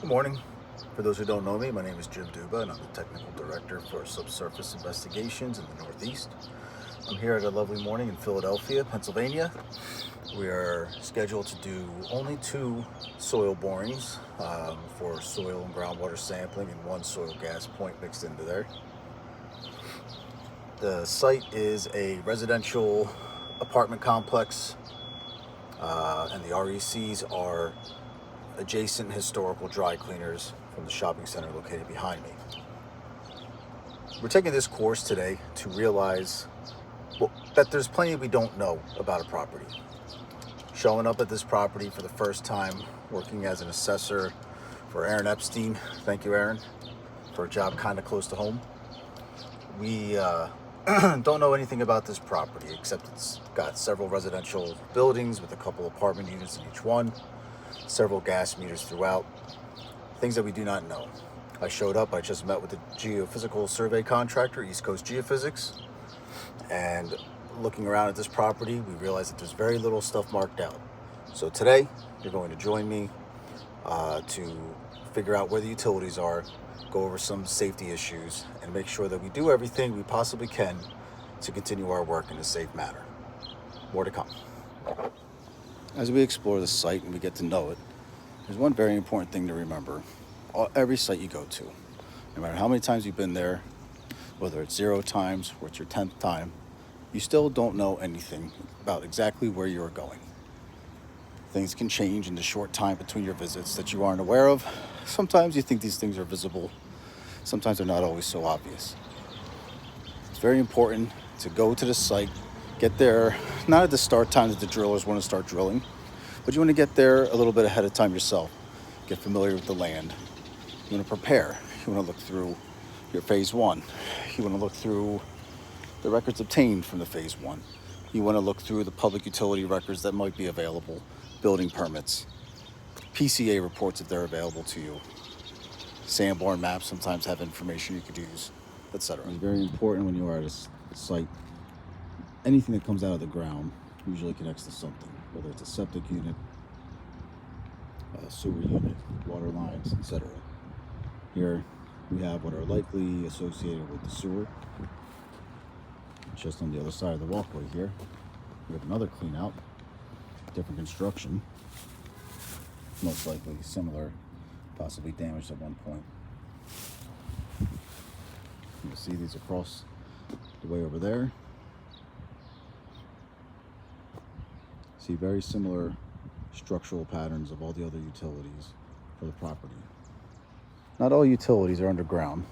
Good morning. For those who don't know me, my name is Jim Duba, and I'm the Technical Director for Subsurface Investigations in the Northeast. I'm here at a lovely morning in Philadelphia, Pennsylvania. We are scheduled to do only 2 soil borings for soil and groundwater sampling and 1 soil gas point mixed into there. The site is a residential apartment complex, and the RECs are adjacent historical dry cleaners from the shopping center located behind me. We're taking this course today to realize that there's plenty we don't know about a property. Showing up at this property for the first time, working as an assessor for Aaron Epstein, thank you Aaron, for a job kind of close to home. We don't know anything about this property except it's got several residential buildings with a couple apartment units in each one, several gas meters throughout, things that we do not know. I showed up, I just met with the geophysical survey contractor, East Coast Geophysics, and looking around at this property, we realized that there's very little stuff marked out. So today, you're going to join me to figure out where the utilities are, go over some safety issues, and make sure that we do everything we possibly can to continue our work in a safe manner. More to come. As we explore the site and we get to know it, there's one very important thing to remember. Every site you go to, no matter how many times you've been there, whether it's 0 times or it's your 10th time, you still don't know anything about exactly where you're going. Things can change in the short time between your visits that you aren't aware of. Sometimes you think these things are visible. Sometimes they're not always so obvious. It's very important to go to the site, get there, not at the start time that the drillers want to start drilling, but you want to get there a little bit ahead of time yourself. Get familiar with the land. You want to prepare. You want to look through your phase 1. You want to look through the records obtained from the phase 1. You want to look through the public utility records that might be available, building permits, PCA reports if they're available to you. Sandborne maps sometimes have information you could use, etc. It's very important when you are at a site. Anything that comes out of the ground usually connects to something, whether it's a septic unit, a sewer unit, water lines, etc. Here we have what are likely associated with the sewer. Just on the other side of the walkway here, we have another clean out, different construction, most likely similar, possibly damaged at one point. You'll see these across the way over there. See very similar structural patterns of all the other utilities for the property. Not all utilities are underground.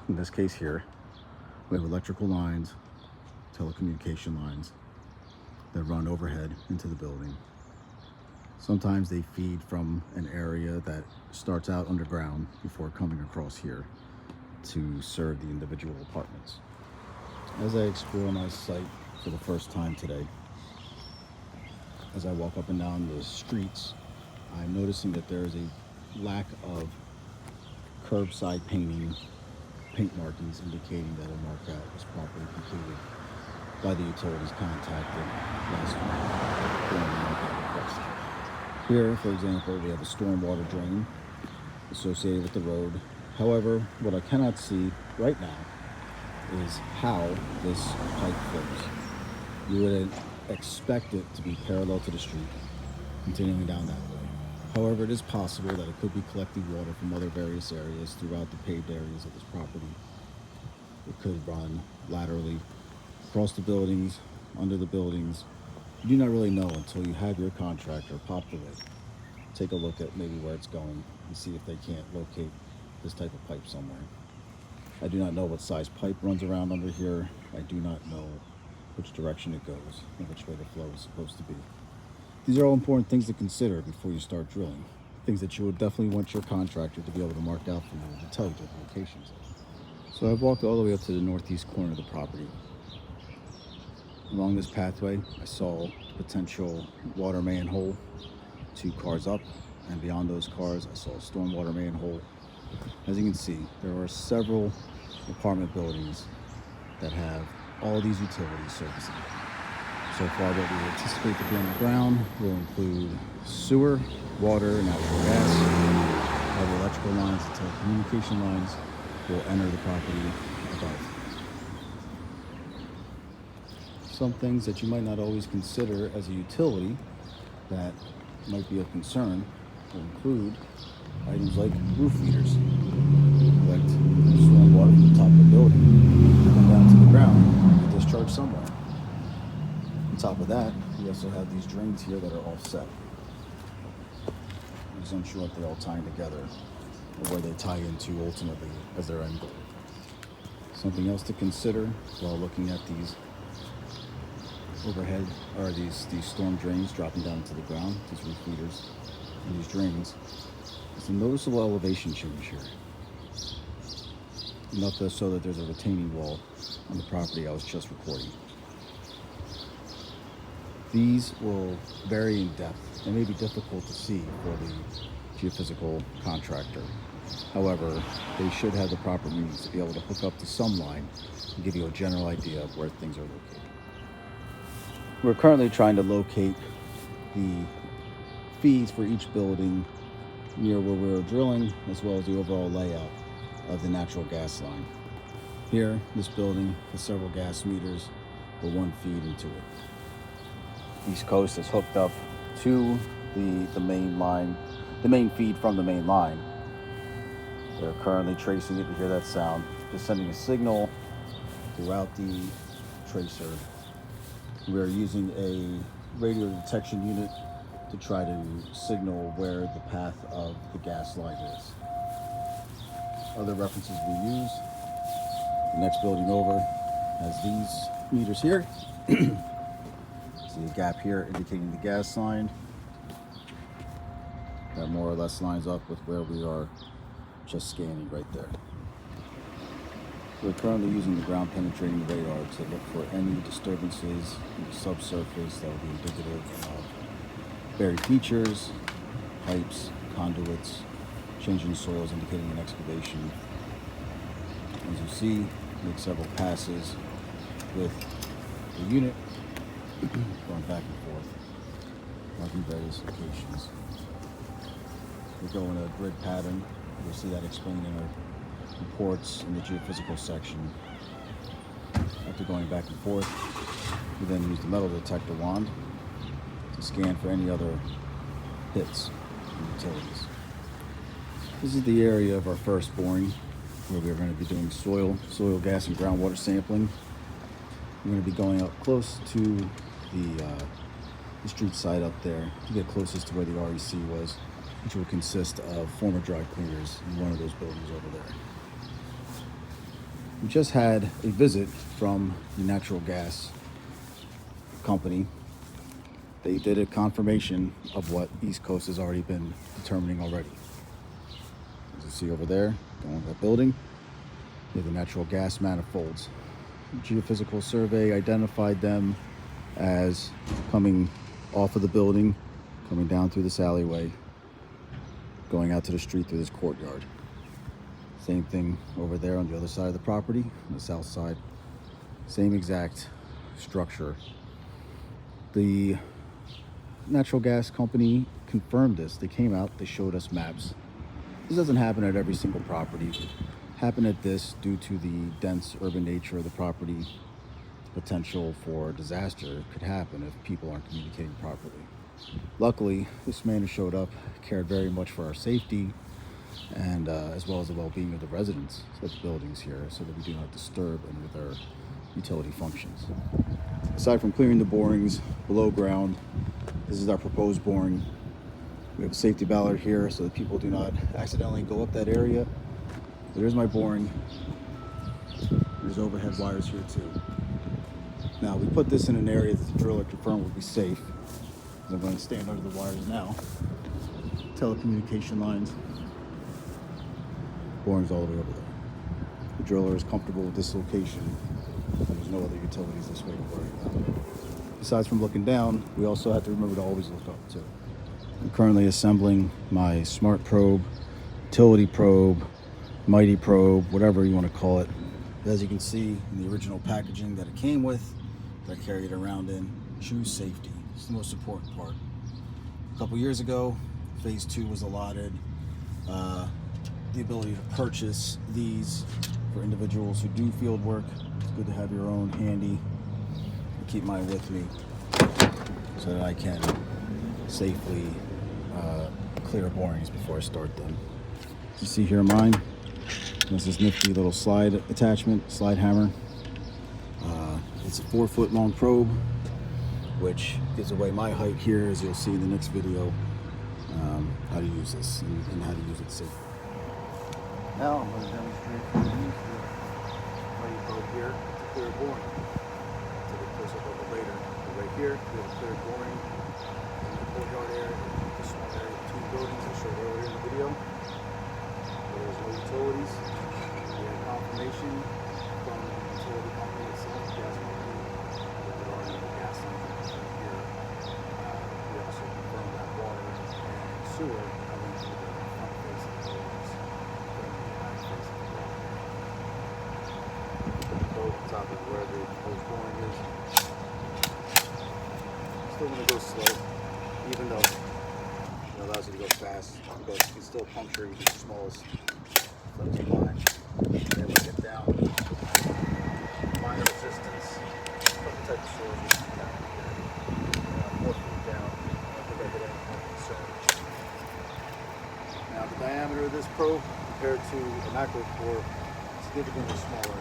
In this case here, we have electrical lines, telecommunication lines that run overhead into the building. Sometimes they feed from an area that starts out underground before coming across here to serve the individual apartments. As I explore my site for the first time today, as I walk up and down the streets, I'm noticing that there is a lack of curbside paint markings indicating that a markout was properly completed by the utilities contacted last week during the markout request. Here, for example, we have a stormwater drain associated with the road. However, what I cannot see right now is how this pipe flows. You would expect it to be parallel to the street, continuing down that way. However, it is possible that it could be collecting water from other various areas throughout the paved areas of this property. It could run laterally across the buildings, under the buildings. You do not really know until you have your contractor pop the lid, take a look at maybe where it's going, and see if they can't locate this type of pipe somewhere. I do not know what size pipe runs around under here. I do not know which direction it goes and which way the flow is supposed to be. These are all important things to consider before you start drilling. Things that you would definitely want your contractor to be able to mark out for you and tell you the locations. So I've walked all the way up to the northeast corner of the property. Along this pathway, I saw potential water manhole 2 cars up, and beyond those cars, I saw a stormwater manhole. As you can see, there are several apartment buildings that have all these utilities servicing them. So far, what we anticipate to be on the ground will include sewer, water, natural gas, how the electrical lines and telecommunication lines will enter the property above. Some things that you might not always consider as a utility that might be of concern will include items like roof leaders. Collect storm water from the top of the building, come down to the ground, and discharge somewhere. On top of that, we also have these drains here that are all set. I'm just unsure if they all tie together or where they tie into ultimately as their end goal. Something else to consider while looking at these overhead or these storm drains dropping down to the ground, these roof leaders and these drains, is a noticeable elevation change here. Enough so that there's a retaining wall on the property I was just recording. These will vary in depth and may be difficult to see for the geophysical contractor. However, they should have the proper means to be able to hook up to some line and give you a general idea of where things are located. We're currently trying to locate the feeds for each building near where we're drilling, as well as the overall layout of the natural gas line. Here, this building has several gas meters with one feed into it. East Coast is hooked up to the main line, the main feed from the main line. They're currently tracing it to hear that sound, just sending a signal throughout the tracer. We're using a radio detection unit to try to signal where the path of the gas line is. Other references we use, the next building over has these meters here. See a gap here indicating the gas line. That more or less lines up with where we are just scanning right there. We're currently using the ground penetrating radar to look for any disturbances in the subsurface that would be indicative of buried features, pipes, conduits, changing soils indicating an excavation. As you see, make several passes with the unit going back and forth, marking various locations. We go in a grid pattern. You'll see that explained in our reports in the geophysical section. After going back and forth, we then use the metal detector wand to scan for any other hits and utilities. This is the area of our first boring where we're going to be doing soil, gas, and groundwater sampling. We're going to be going up close to the street side up there to get closest to where the REC was, which will consist of former dry cleaners in one of those buildings over there. We just had a visit from the natural gas company. They did a confirmation of what East Coast has already been determining already. As you see over there, going to that building, we have the natural gas manifolds. The geophysical survey identified them as coming off of the building, coming down through this alleyway, going out to the street through this courtyard. Same thing over there on the other side of the property, on the south side. Same exact structure. The natural gas company confirmed this. They came out, they showed us maps. This doesn't happen at every single property. Happen at this due to the dense urban nature of the property. Potential for disaster could happen if people aren't communicating properly. Luckily, this man who showed up cared very much for our safety and as well as the well-being of the residents of the buildings here, so that we do not disturb any of their utility functions. Aside from clearing the borings below ground, this is our proposed boring. We have a safety ballard here so that people do not accidentally go up that area. There's my boring. There's overhead wires here too. Now, we put this in an area that the driller confirmed would be safe. I'm going to stand under the wires now. Telecommunication lines. Boring's all the way over there. The driller is comfortable with this location. There's no other utilities this way to worry about. Besides from looking down, we also have to remember to always look up too. I'm currently assembling my smart probe, utility probe, mighty probe, whatever you want to call it. As you can see in the original packaging that it came with, that I carry it around in, choose safety. It's the most important part. A couple years ago, phase 2 was allotted the ability to purchase these for individuals who do field work. It's good to have your own handy. I keep mine with me so that I can safely clear borings before I start them. You see here mine. There's this nifty little slide attachment, slide hammer. It's a 4-foot long probe, which gives away my height here, as you'll see in the next video, how to use this and how to use it safely. Now I'm going to demonstrate how to use the light probe here to clear a boring. I'll take a close up of it later. But right here, we have a clear boring in the courtyard area, the small area between buildings I showed earlier in the video. Where there's no utilities. We have confirmation from the utility company itself, gas company, that there are no gas lines here. We also confirmed that water and sewer coming through the front face of the buildings from the back face of the building. Both on top of where the proposed boring is. Still going to go slow, even though it allows you to go fast, because you can still puncture even the smallest flex of line. Then we get down minor resistance, different type of sources down here, 4 feet down. I don't think I hit any point of concern. Now the diameter of this probe compared to a macro core is significantly smaller.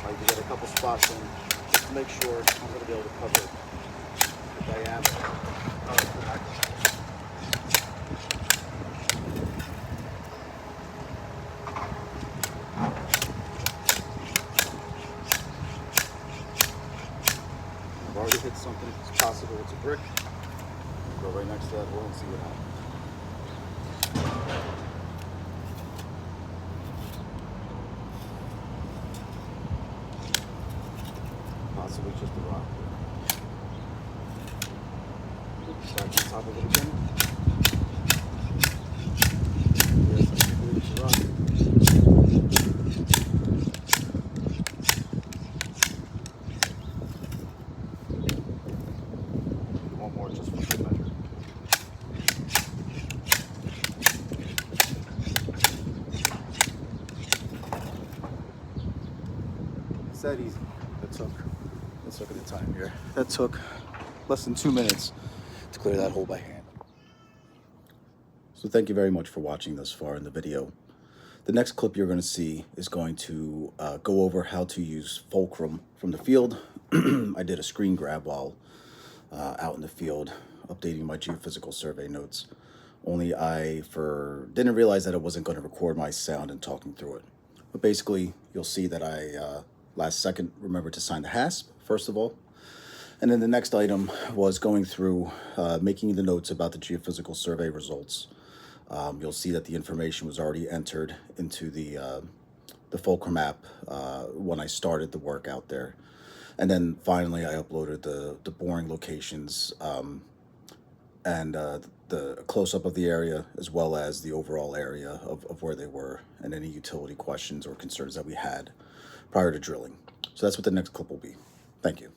You get a couple spots in just to make sure I'm going to be able to cover the diameter of the macro core. I've already hit something. It's possible it's a brick. Go right next to that hole and see what happens. Possibly just a rock. Back on top of it again. Yes, I believe it's a rock. One more just for good measure. It's that easy. Let's look at the time here. That took less than 2 minutes to clear that hole by hand. So thank you very much for watching thus far in the video. The next clip you're going to see is going to go over how to use fulcrum from the field. I did a screen grab while out in the field updating my geophysical survey notes. Only I didn't realize that it wasn't going to record my sound and talking through it. But basically, you'll see that I last second remembered to sign the HASP, first of all. And then the next item was going through making the notes about the geophysical survey results. You'll see that the information was already entered into the Fulcrum app when I started the work out there. And then finally, I uploaded the boring locations and the close-up of the area, as well as the overall area of where they were and any utility questions or concerns that we had prior to drilling. So that's what the next clip will be. Thank you.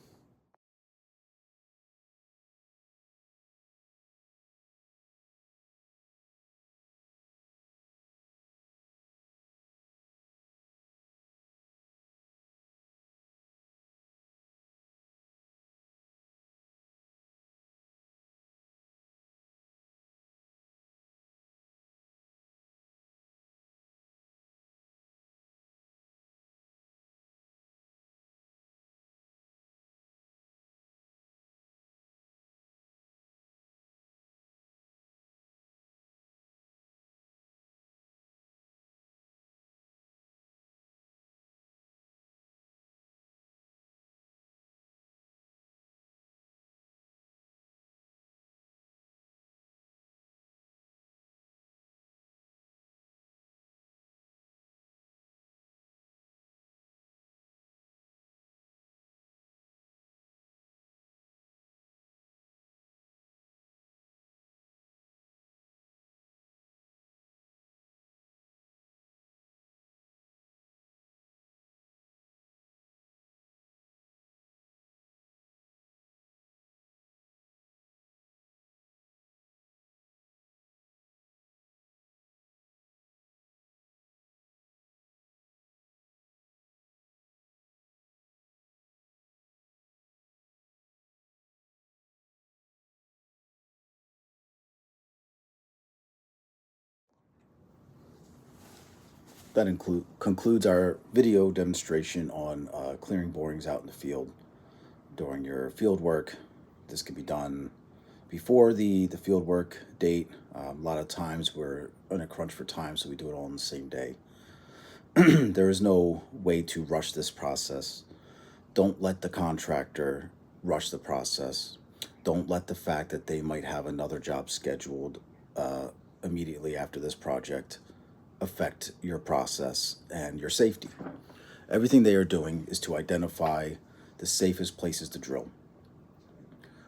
that concludes our video demonstration on clearing borings out in the field during your field work. This can be done before the field work date. A lot of times we're in a crunch for time, so we do it all on the same day. There is no way to rush this process. Don't let the contractor rush the process. Don't let the fact that they might have another job scheduled immediately after this project affect your process and your safety. Everything they are doing is to identify the safest places to drill.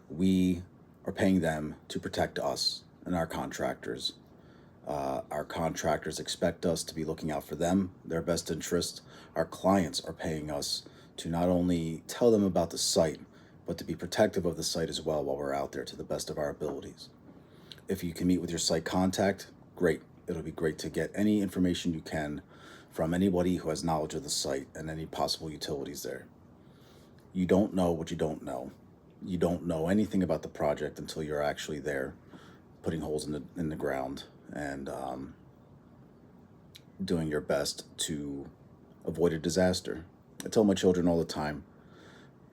We are paying them to protect us and our contractors. Our contractors expect us to be looking out for them, their best interest. Our clients are paying us to not only tell them about the site, but to be protective of the site as well while we're out there to the best of our abilities. If you can meet with your site contact, great. It'll be great to get any information you can from anybody who has knowledge of the site and any possible utilities there. You don't know what you don't know. You don't know anything about the project until you're actually there, putting holes in the ground and doing your best to avoid a disaster. I tell my children all the time,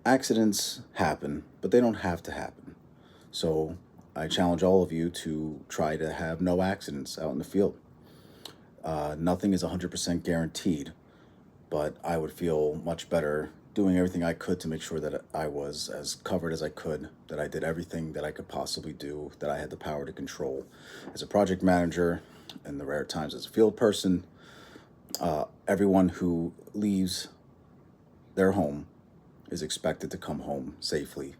accidents happen, but they don't have to happen. So I challenge all of you to try to have no accidents out in the field. Nothing is 100% guaranteed, but I would feel much better doing everything I could to make sure that I was as covered as I could, that I did everything that I could possibly do, that I had the power to control. As a project manager, and the rare times as a field person, everyone who leaves their home is expected to come home safely.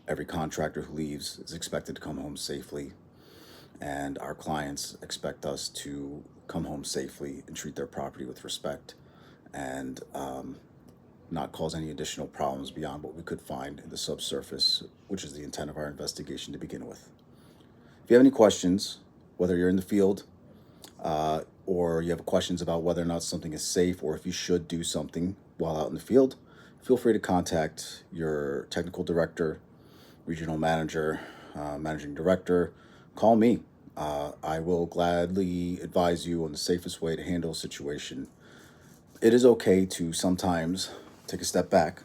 Every contractor who leaves is expected to come home safely. And our clients expect us to come home safely and treat their property with respect and not cause any additional problems beyond what we could find in the subsurface, which is the intent of our investigation to begin with. If you have any questions, whether you're in the field or you have questions about whether or not something is safe or if you should do something while out in the field, feel free to contact your technical director, regional manager, managing director. Call me. I will gladly advise you on the safest way to handle a situation. It is okay to sometimes take a step back,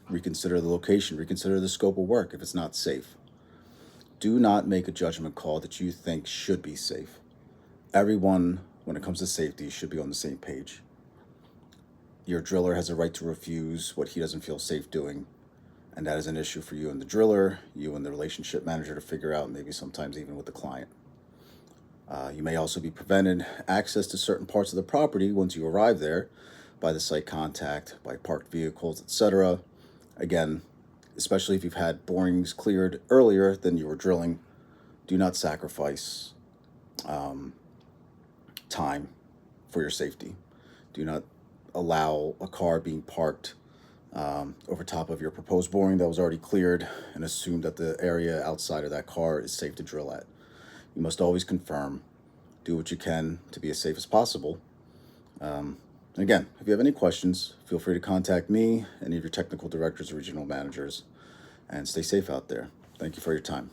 reconsider the location, reconsider the scope of work if it's not safe. Do not make a judgment call that you think should be safe. Everyone, when it comes to safety, should be on the same page. Your driller has a right to refuse what he doesn't feel safe doing, and that is an issue for you and the driller, you and the relationship manager to figure out, maybe sometimes even with the client. You may also be prevented access to certain parts of the property once you arrive there by the site contact, by parked vehicles, etc. Again, especially if you've had borings cleared earlier than you were drilling, do not sacrifice time for your safety. Do not allow a car being parked over top of your proposed boring that was already cleared and assume that the area outside of that car is safe to drill at. You must always confirm, do what you can to be as safe as possible. Again, if you have any questions, feel free to contact me, any of your technical directors or regional managers, and stay safe out there. Thank you for your time.